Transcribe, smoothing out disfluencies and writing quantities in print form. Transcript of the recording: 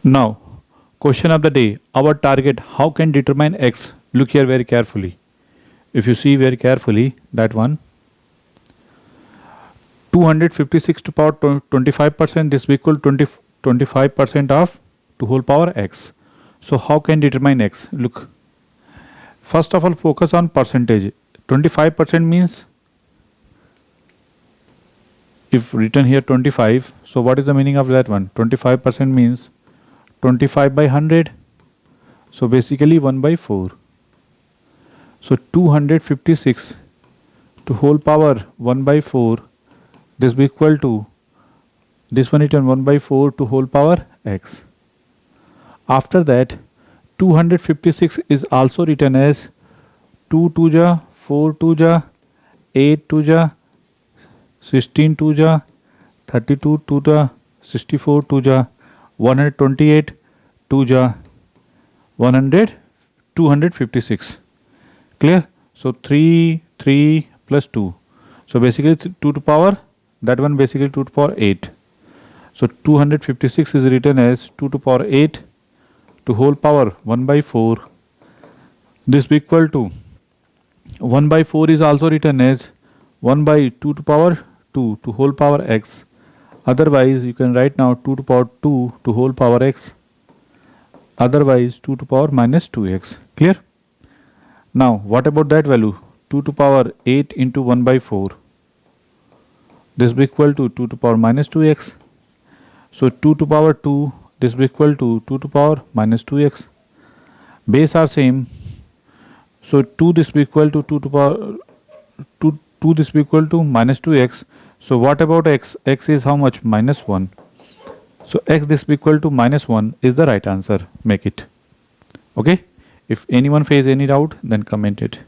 Now, question of the day. Our target, how can determine x? Look here very carefully. If you see very carefully, that one, 256 to power 25%, this will equal 25% of 2 whole power x. So how can determine x? Look, first of all focus on percentage. 25% means, if written here 25, so what is the meaning of that one? 25% means 25 by 100, so basically 1 by 4. So 256 to whole power 1 by 4, this will be equal to, this one written 1 by 4 to whole power x. After that 256 is also written as 2 2 ja, 4 2 ja, 8 2 ja, 16 2 ja, 32 2 ja, 64 2 ja, 128 2 ja, 256. Clear? So 3 3 plus 2. So basically 2 to power, that one basically 2 to power 8. So 256 is written as 2 to power 8 to whole power 1 by 4. This will be equal to 1 by 4 is also written as 1 by 2 to power 2 to whole power x. Otherwise you can write now 2 to power 2 to whole power x. Otherwise 2 to power minus 2x. Clear? Now what about that value? 2 to power 8 into 1 by 4. This will be equal to 2 to power minus 2x. So 2 to power 2, this will be equal to 2 to power minus 2x. Base are same. So 2 this will be equal to 2 to power 2 this will be equal to minus 2x. So what about x? X is how much? Minus 1. So x this will be equal to minus 1 is the right answer. Make it. Okay. If anyone face any doubt, then comment it.